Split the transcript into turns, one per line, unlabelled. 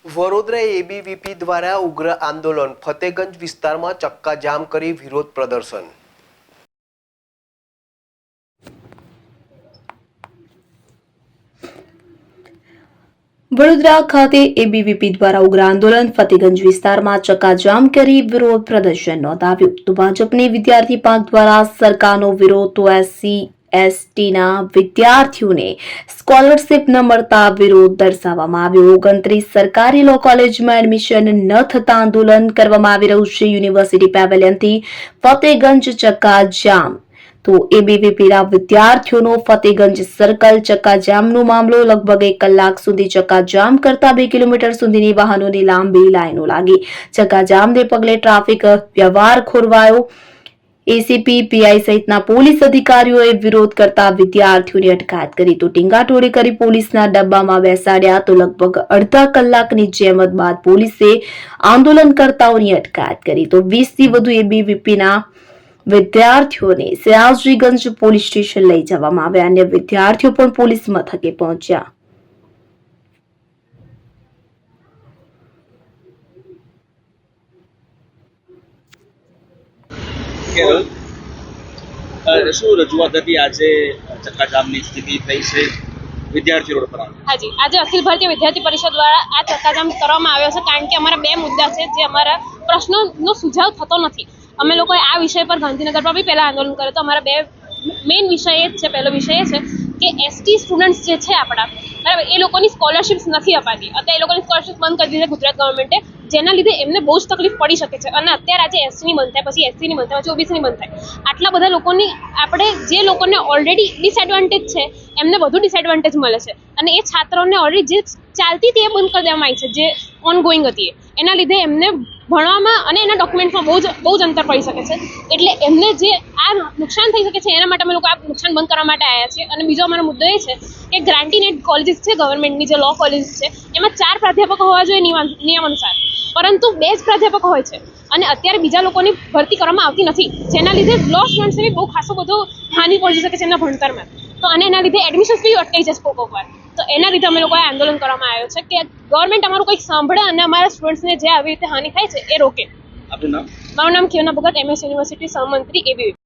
Vadodara ABVP દ્વારા ઉગ્ર આંદોલન, ફતેગંજ વિસ્તારમાં ચક્કાજામ કરી વિરોધ પ્રદર્શન।
વડોદરા ખાતે એબીવીપી દ્વારા ઉગ્ર આંદોલન, ફતેગંજ વિસ્તારમાં ચક્કાજામ કરી વિરોધ પ્રદર્શન નોંધાવ્યું। તો ભાજપની વિદ્યાર્થી પાંખ દ્વારા સરકારનો વિરોધ, તો SC/STના વિદ્યાર્થીઓને સ્કોલરશીપ ન મળતા વિરોધ દર્શાવવામાં આવ્યો। 29 સરકારી લો કોલેજમાં એડમિશન ન થતા આંદોલન કરવામાં આવી રહ્યું છે। યુનિવર્સિટી પેવેલિયનથી ફતેગંજ ચક્કાજામ। તો એબીવીપીના વિદ્યાર્થીઓનો ફતેગંજ સર્કલ ચક્કાજામનો મામલો, લગભગ 1 કલાક સુધી ચક્કાજામ કરતા 2 કિલોમીટર સુધીની વાહનોની લાંબી લાઈનો લાગી। ચક્કાજામને પગલે ટ્રાફિક વ્યવહાર ખોરવાયો। એસીપી, પીઆઈ સહિતના પોલીસ અધિકારીઓએ વિરોધ કરતા વિદ્યાર્થીઓની અટકાયત કરી, તો ટીંગાટોળી કરી પોલીસના ડબ્બામાં બેસાડ્યા। તો લગભગ અડધા કલાકની જહેમત બાદ પોલીસે આંદોલનકર્તાઓની અટકાયત કરી। તો 20 થી વધુ એબીવીપીના વિદ્યાર્થીઓને સયાજીગંજ પોલીસ સ્ટેશન લઈ જવામાં આવ્યા। અન્ય વિદ્યાર્થીઓ પણ પોલીસ મથકે પહોંચ્યા।
શું રજૂઆત હતી? આજે ચક્કાજામની સ્થિતિ થઈ છે, વિદ્યાર્થી રોડ પર
हाँ जी, आज अखिल भारतीय विद्यार्थी परिषद द्वारा आ चक्काजाम કરવામાં આવ્યો છે કારણ કે અમારા બે મુદ્દા છે જે અમારા પ્રશ્નોનો સુઝાવ થતો નથી। અમે લોકોએ આ વિષય પર ગાંધીનગર પર બી પહેલા આંદોલન કર્યું તો અમારા બે મેઇન વિષય એ જ છે। પહેલો વિષય એ છે કે એસટી સ્ટુડન્ટ્સ જે છે આપણા, બરાબર, એ લોકોની સ્કોલરશિપ્સ નથી અપાતી। અત્યારે એ લોકોની સ્કોલરશિપ બંધ કરી દીધી ગુજરાત ગવર્મેન્ટે, જેના લીધે એમને બહુ જ તકલીફ પડી શકે છે। અને અત્યારે આજે એસટીની બંધ થાય, પછી એસસીની બંધ થાય, પછી ઓબીસીની બંધ થાય, આટલા બધા લોકોની આપણે જે લોકોને ઓલરેડી ડિસએડવાન્ટેજ છે એમને વધુ ડિસએડવાન્ટેજ મળે છે। અને એ છાત્રોને ઓલરેડી જે ચાલતી હતી એ બંધ કરી દેવામાં આવી છે, જે ઓનગોઈંગ હતી એના લીધે એમને ભણવામાં અને એના ડોક્યુમેન્ટમાં બહુ જ અંતર પડી શકે છે। એટલે એમને જે આ નુકસાન થઈ શકે છે એના માટે અમે લોકો આ નુકસાન બંધ કરવા માટે આવ્યા છીએ। અને બીજો અમારો મુદ્દો એ છે કે ગ્રાન્ટીનેટ કોલેજીસ છે ગવર્મેન્ટની, જે લો કોલેજીસ છે, એમાં 4 પ્રાધ્યાપકો હોવા જોઈએ નિયમ અનુસાર, પરંતુ 2 જ પ્રાધ્યાપકો હોય છે અને અત્યારે બીજા લોકોની ભરતી કરવામાં આવતી નથી, જેના લીધે લો સ્ટુડન્ટ્સને બહુ ખાસો બધો હાનિ પહોંચી શકે છે એમના ભણતરમાં। તો અને એના લીધે એડમિશન્સ બી અટકાઈ જશે કોક વાર। તો એના લીધે અમે લોકોએ આંદોલન કરવામાં આવ્યો છે કે ગવર્મેન્ટ અમારું કંઈક સાંભળે અને અમારા સ્ટુડન્ટ્સને જે આવી રીતે હાનિ થાય છે એ રોકે।
આપનું નામ?
મારું નામ કેવના ભગત, MS યુનિવર્સિટી સહમંત્રી એબીવીપી।